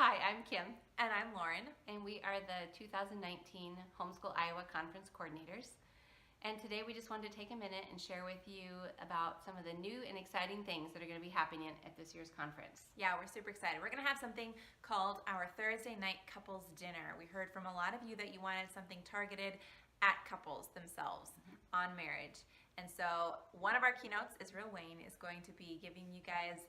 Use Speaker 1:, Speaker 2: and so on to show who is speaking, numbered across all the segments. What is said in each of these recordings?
Speaker 1: Hi, I'm Kim,
Speaker 2: And I'm Lauren.
Speaker 1: and we are the 2019 Homeschool Iowa Conference Coordinators. And today we just wanted to take a minute and share with you about some of the new and exciting things that are going to be happening at this year's conference.
Speaker 2: Yeah, we're super excited. We're going to have something called our Thursday night couples dinner. We heard from a lot of you that you wanted something targeted at couples themselves on marriage. And so one of our keynotes, Israel Wayne, is going to be giving you guys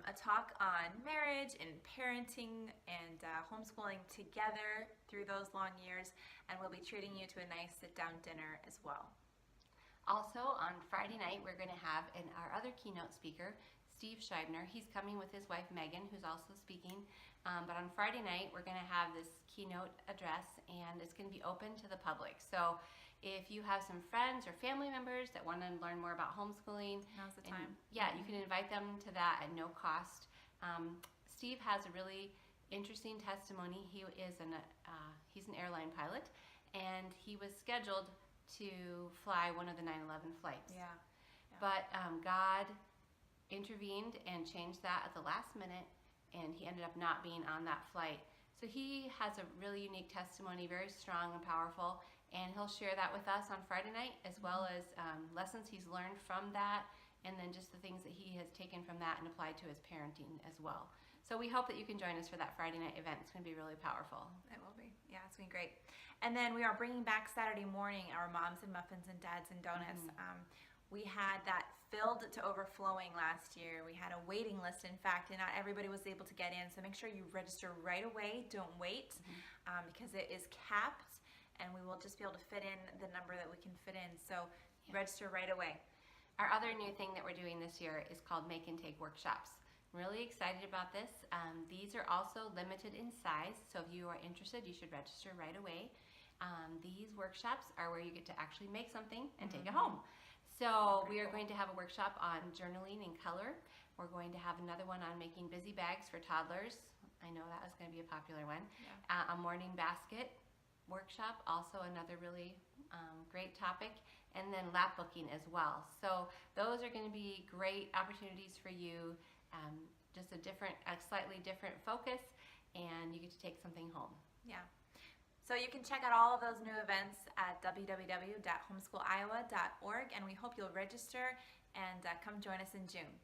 Speaker 2: a talk on marriage and parenting and homeschooling together through those long years, and we'll be treating you to a nice sit-down dinner as well.
Speaker 1: Also, on Friday night, we're going to have our other keynote speaker, Steve Scheibner. He's coming with his wife, Megan, who's also speaking. But on Friday night, we're going to have this keynote address, and it's going to be open to the public. So if you have some friends or family members that want to learn more about homeschooling,
Speaker 2: Now's the time.
Speaker 1: Yeah, you can invite them to that at no cost. Steve has a really interesting testimony. He's an airline pilot, and he was scheduled to fly one of the 9/11 flights.
Speaker 2: Yeah.
Speaker 1: But God intervened and changed that at the last minute, and he ended up not being on that flight. So he has a really unique testimony, very strong and powerful, and he'll share that with us on Friday night, as well as lessons he's learned from that, and then just the things that he has taken from that and applied to his parenting as well. So we hope that you can join us for that Friday night event. It's going to be really powerful.
Speaker 2: It will be. Yeah, it's going to be great. And then we are bringing back Saturday morning our Moms and Muffins and Dads and Donuts. We had that filled to overflowing last year. We had a waiting list, in fact, and not everybody was able to get in. So make sure you register right away. Don't wait because it is capped, and we will just be able to fit in the number that we can fit in. So register right away.
Speaker 1: Our other new thing that we're doing this year is called Make and Take workshops. I'm really excited about this. These are also limited in size, so if you are interested, you should register right away. These workshops are where you get to actually make something and take it home. So we are going to have a workshop on journaling in color. We're going to have another one on making busy bags for toddlers. I know that was going to be a popular one.
Speaker 2: Yeah.
Speaker 1: A morning basket workshop, also another really great topic, and then lap booking as well. So those are going to be great opportunities for you, just a slightly different focus, and you get to take something home.
Speaker 2: Yeah. So you can check out all of those new events at www.homeschooliowa.org, and we hope you'll register and come join us in June.